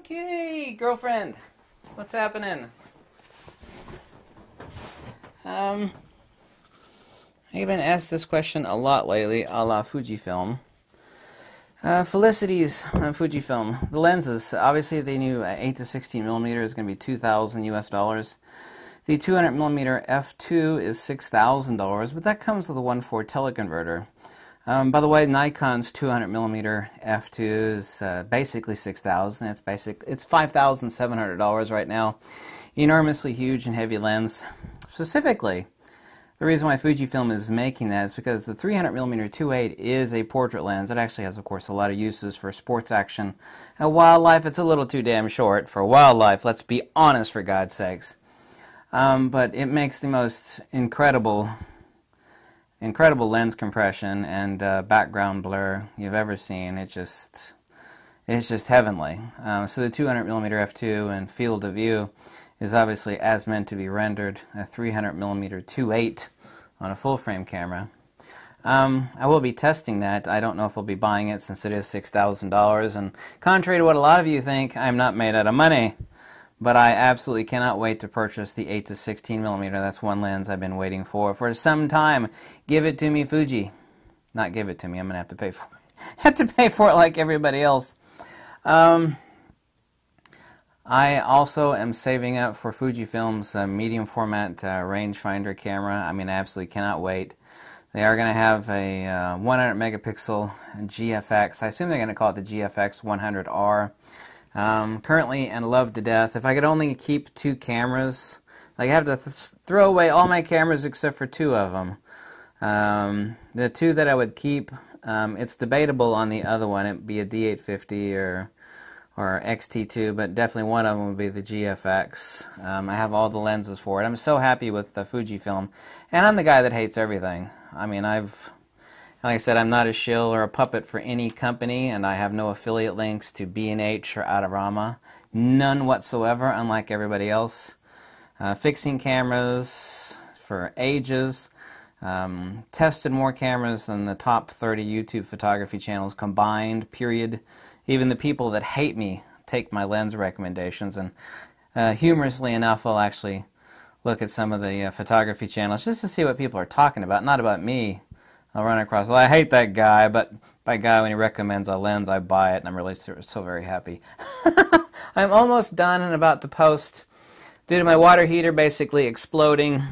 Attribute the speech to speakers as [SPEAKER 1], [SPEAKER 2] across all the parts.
[SPEAKER 1] Okay, girlfriend, what's happening? I've been asked this question a lot lately, a la Fujifilm. Felicities on Fujifilm. The lenses, obviously the new 8 to 16 millimeter is going to be $2,000 US. The 200 millimeter f2 is $6,000, but that comes with a 1.4 teleconverter. By the way, Nikon's 200 millimeter f2 is basically $6,000. It's $5,700 right now. Enormously huge and heavy lens. Specifically, the reason why Fujifilm is making that is because the 300 millimeter 2.8 is a portrait lens. It actually has, of course, a lot of uses for sports action. Wildlife, it's a little too damn short for wildlife. Let's be honest, for God's sakes. But it makes the most incredible lens compression and background blur you've ever seen. It's just heavenly. So the 200 millimeter f2 and field of view is obviously as meant to be rendered. A 300 millimeter 2.8 on a full frame camera. I will be testing that. I don't know if I'll be buying it since it is $6,000. And contrary to what a lot of you think, I'm not made out of money. But I absolutely cannot wait to purchase the 8 to 16 millimeter. That's one lens I've been waiting for some time. Give it to me, Fuji. Not give it to me. I'm gonna have to pay for it. Have to pay for it like everybody else. I also am saving up for Fujifilm's medium format rangefinder camera. I mean, I absolutely cannot wait. They are going to have a 100 megapixel GFX. I assume they're going to call it the GFX 100R. Currently and love to death. If I could only keep two cameras, like I have to throw away all my cameras except for two of them. The two that I would keep, it's debatable on the other one. It'd be a D850 or XT2, but definitely one of them would be the GFX. I have all the lenses for it. I'm so happy with the Fujifilm, and I'm the guy that hates everything. I mean, like I said, I'm not a shill or a puppet for any company, and I have no affiliate links to B&H or Adorama. None whatsoever, unlike everybody else. Fixing cameras for ages. Tested more cameras than the top 30 YouTube photography channels combined, period. Even the people that hate me take my lens recommendations, and humorously enough, I'll actually look at some of the photography channels just to see what people are talking about, not about me. I'll run across, well, I hate that guy, but by guy, when he recommends a lens, I buy it, and I'm really so very happy. I'm almost done and about to post. Due to my water heater basically exploding,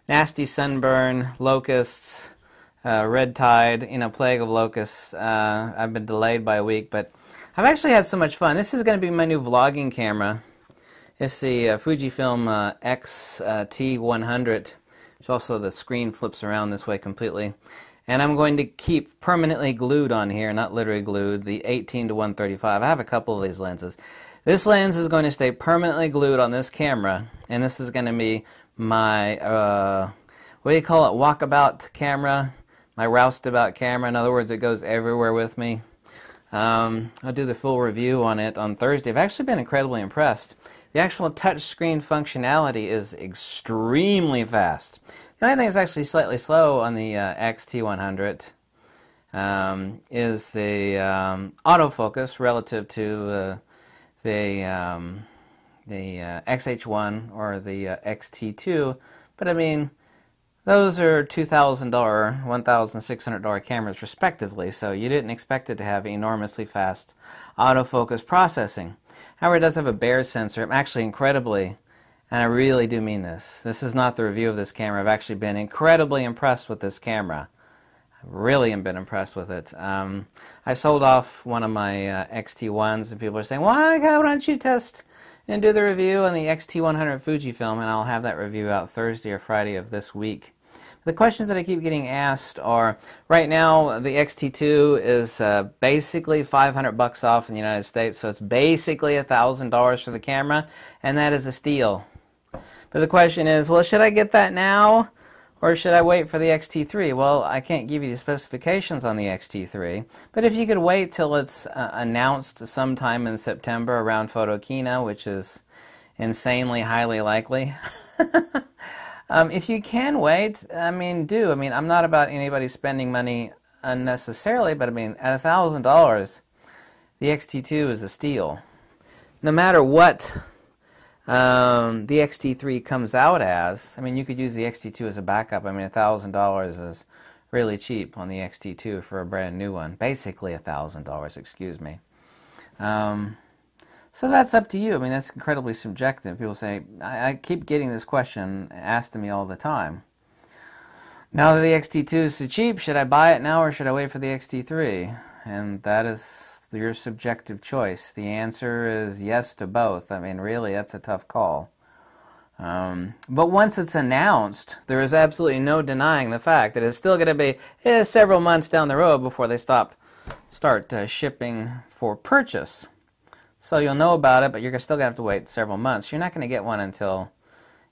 [SPEAKER 1] nasty sunburn, locusts, red tide, plague of locusts. I've been delayed by a week, but I've actually had so much fun. This is going to be my new vlogging camera. It's the Fujifilm XT100, which also the screen flips around this way completely. And I'm going to keep permanently glued on here, not literally glued, the 18 to 135. I have a couple of these lenses. This lens is going to stay permanently glued on this camera, and this is going to be my, what do you call it, walkabout camera, my roustabout camera. In other words, it goes everywhere with me. I'll do the full review on it on Thursday. I've actually been incredibly impressed. The actual touchscreen functionality is extremely fast. The only thing that's actually slightly slow on the XT100 is the autofocus relative to the XH1 or the XT2. But I mean, those are $2,000, $1,600 cameras respectively, so you didn't expect it to have enormously fast autofocus processing. However, it does have a bare sensor. I'm actually incredibly, and I really do mean this. This is not the review of this camera. I've actually been incredibly impressed with this camera. I've really been impressed with it. I sold off one of my XT1s, and people are saying, why don't you test and do the review on the XT100 Fujifilm, and I'll have that review out Thursday or Friday of this week. The questions that I keep getting asked are, right now the XT2 is basically $500 off in the United States, so it's basically $1,000 for the camera, and that is a steal. But the question is, well, should I get that now, or should I wait for the XT3? Well, I can't give you the specifications on the XT3, but if you could wait till it's announced sometime in September around Photokina, which is insanely highly likely. If you can wait, I mean, do. I mean, I'm not about anybody spending money unnecessarily, but I mean, at $1,000, the XT2 is a steal. no matter what the XT3 comes out as, I mean, you could use the XT2 as a backup. I mean, $1,000 is really cheap on the XT2 for a brand new one. Basically $1,000, excuse me. So that's up to you. I mean, that's incredibly subjective. People say, I keep getting this question asked to me all the time. Now that the XT2 is so cheap, should I buy it now or should I wait for the XT3? And that is your subjective choice. The answer is yes to both. I mean, really, that's a tough call. But once it's announced, there is absolutely no denying the fact that it's still going to be several months down the road before they start shipping for purchase. So you'll know about it, but you're still going to have to wait several months. You're not going to get one until,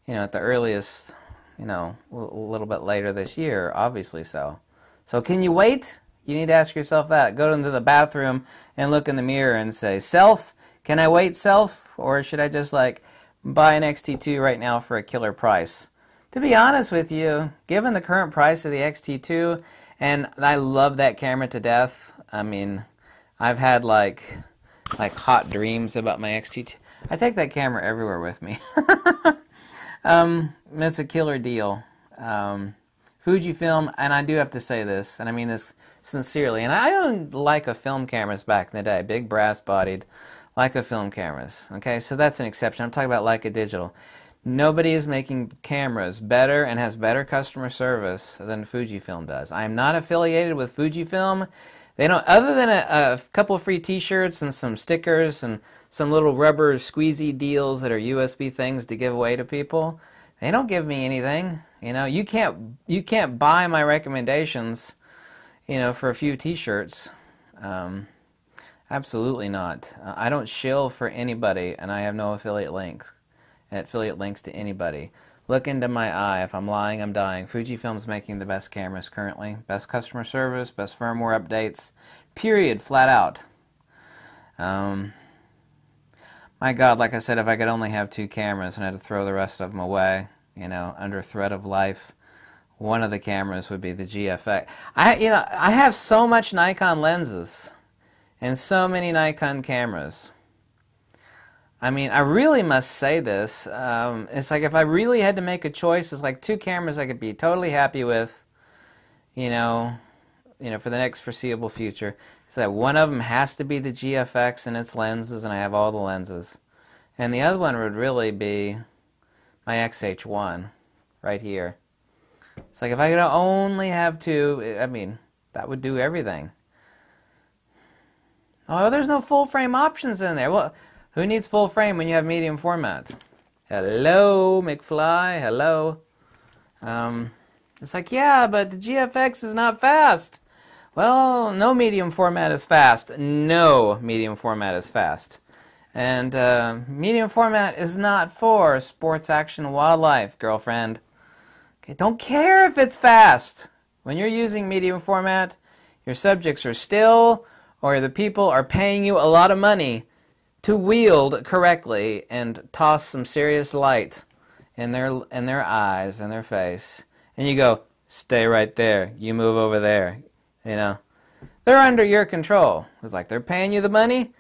[SPEAKER 1] at the earliest, a little bit later this year, obviously so. So can you wait? You need to ask yourself that. Go into the bathroom and look in the mirror and say, self, can I wait, self? Or should I just buy an XT2 right now for a killer price? To be honest with you, given the current price of the XT2, and I love that camera to death. I mean, I've had like hot dreams about my XT2. I take that camera everywhere with me. It's a killer deal. Fujifilm, and I do have to say this, and I mean this sincerely, and I owned Leica film cameras back in the day, big brass-bodied Leica film cameras. Okay, so that's an exception. I'm talking about Leica Digital. Nobody is making cameras better and has better customer service than Fujifilm does. I am not affiliated with Fujifilm. They don't, other than a couple of free t-shirts and some stickers and some little rubber squeezy deals that are USB things to give away to people, they don't give me anything. You can't buy my recommendations, for a few t-shirts. Absolutely not. I don't shill for anybody, and I have no affiliate links to anybody. Look into my eye. If I'm lying, I'm dying. Fujifilm's making the best cameras currently. Best customer service, best firmware updates. Period. Flat out. My God, like I said, if I could only have 2 cameras and I had to throw the rest of them away, under threat of life, one of the cameras would be the GFX. I have so much Nikon lenses and so many Nikon cameras. I mean, I really must say this. It's like if I really had to make a choice, it's like 2 cameras I could be totally happy with, for the next foreseeable future. It's that one of them has to be the GFX and its lenses, and I have all the lenses. And the other one would really be my XH1 right here. It's like if I could only have 2, I mean, that would do everything. Oh, there's no full frame options in there. Well, who needs full frame when you have medium format? Hello, McFly, hello. It's like, yeah, but the GFX is not fast. Well, no medium format is fast. No medium format is fast. And medium format is not for sports action wildlife, girlfriend. Okay, don't care if it's fast. When you're using medium format, your subjects are still, or the people are paying you a lot of money to wield correctly and toss some serious light in their eyes and their face. And you go, stay right there. You move over there. They're under your control. It's like they're paying you the money.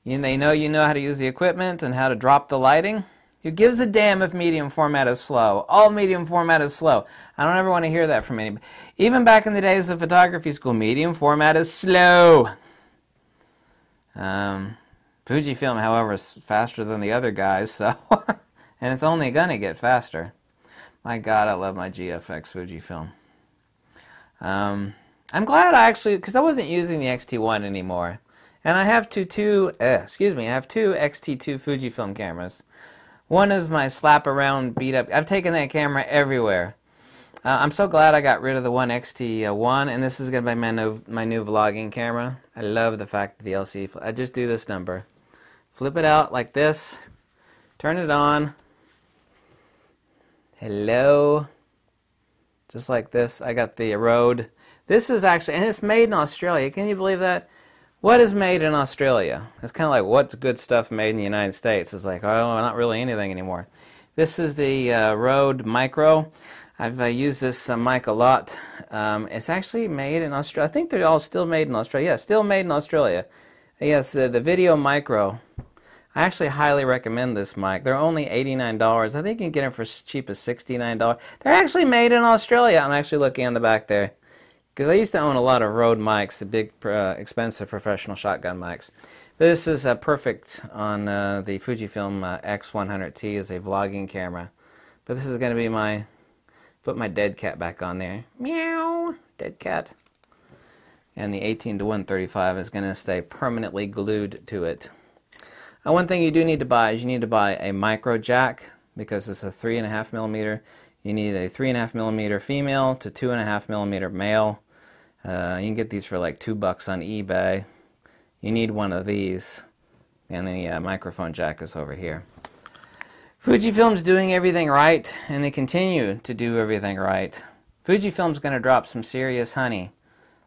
[SPEAKER 1] They know you know how to use the equipment and how to drop the lighting. Who gives a damn if medium format is slow? All medium format is slow. I don't ever want to hear that from anybody. Even back in the days of photography school, medium format is slow. Fujifilm, however, is faster than the other guys, so and it's only going to get faster. My God, I love my GFX Fujifilm. I'm glad because I wasn't using the XT1 anymore, and I have two XT2 Fujifilm cameras. One is my slap around beat up. I've taken that camera everywhere. I'm so glad I got rid of the one XT1, and this is going to be my new vlogging camera. I love the fact that the LCD. I just do this number. Flip it out like this, turn it on, hello, just like this. I got the Rode. This is actually, and it's made in Australia. Can you believe that? What is made in Australia? It's kind of like what's good stuff made in the United States. It's like, oh, not really anything anymore. This is the Rode Micro. I've used this mic a lot. It's actually made in Australia. I think they're all still made in Australia. Yeah, still made in Australia. Yes, the Video Micro. I actually highly recommend this mic. They're only $89. I think you can get them for as cheap as $69. They're actually made in Australia. I'm actually looking on the back there. Because I used to own a lot of Rode mics, the big, expensive professional shotgun mics. But this is perfect on the Fujifilm X100T as a vlogging camera. But this is going to be my, put my dead cat back on there. Meow, dead cat. And the 18-135 is going to stay permanently glued to it. One thing you do need to buy is you need to buy a micro jack because it's a 3.5mm. You need a 3.5mm female to 2.5mm male. You can get these for like $2 on eBay. You need one of these, and the microphone jack is over here. Fujifilm's doing everything right, and they continue to do everything right. Fujifilm's going to drop some serious honey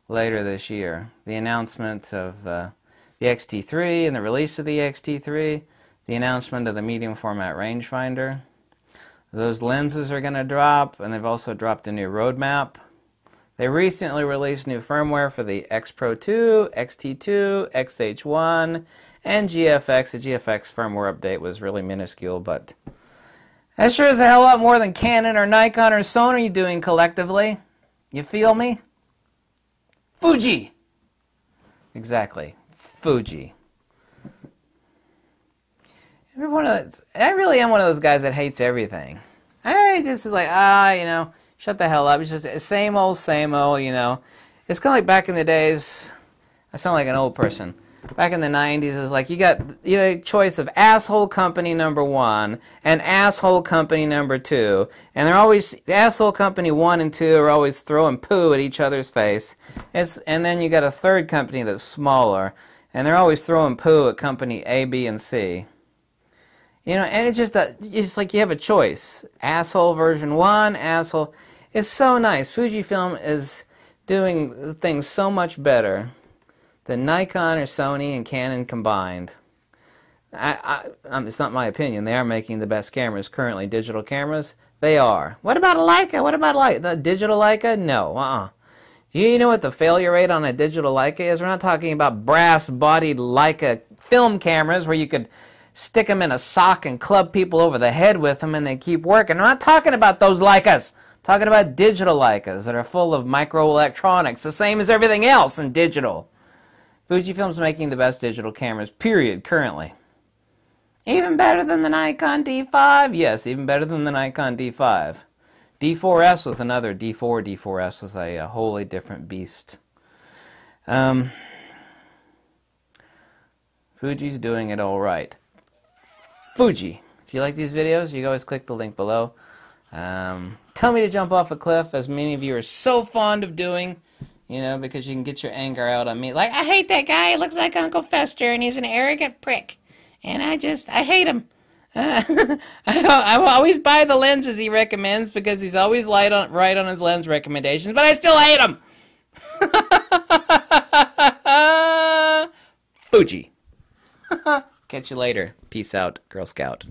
[SPEAKER 1] later this year. The announcement of the X-T3 and the release of the X-T3, the announcement of the medium format rangefinder. Those lenses are going to drop, and they've also dropped a new roadmap. They recently released new firmware for the X Pro 2, X-T2, XH1, and GFX. The GFX firmware update was really minuscule, but that sure is a hell lot more than Canon or Nikon or Sony doing collectively. You feel me? Fuji! Exactly. Fuji. I really am one of those guys that hates everything. I just is like, you know, shut the hell up. It's just same old, you know. It's kind of like back in the days, I sound like an old person. Back in the 90s, it's like you got a choice of asshole company number 1 and asshole company number 2. And they're always, asshole company 1 and 2 are always throwing poo at each other's face. And then you got a third company that's smaller, and they're always throwing poo at company A, B, and C. You know, and it's just like you have a choice. Asshole version 1, asshole. It's so nice. Fujifilm is doing things so much better than Nikon or Sony and Canon combined. It's not my opinion. They are making the best cameras currently. Digital cameras, they are. What about a Leica? What about the digital Leica? No, Do you know what the failure rate on a digital Leica is? We're not talking about brass-bodied Leica film cameras where you could stick them in a sock and club people over the head with them and they keep working. I'm not talking about those Leicas. I'm talking about digital Leicas that are full of microelectronics, the same as everything else in digital. Fujifilm's making the best digital cameras, period, currently. Even better than the Nikon D5? Yes, even better than the Nikon D5. D4S was another D4. D4S was a wholly different beast. Fuji's doing it all right. Fuji. If you like these videos, you can always click the link below. Tell me to jump off a cliff, as many of you are so fond of doing, you know, because you can get your anger out on me. Like, I hate that guy. He looks like Uncle Fester, and he's an arrogant prick. And I hate him. I will always buy the lenses he recommends because he's always right on his lens recommendations, but I still hate him. Fuji. Catch you later. Peace out, Girl Scout.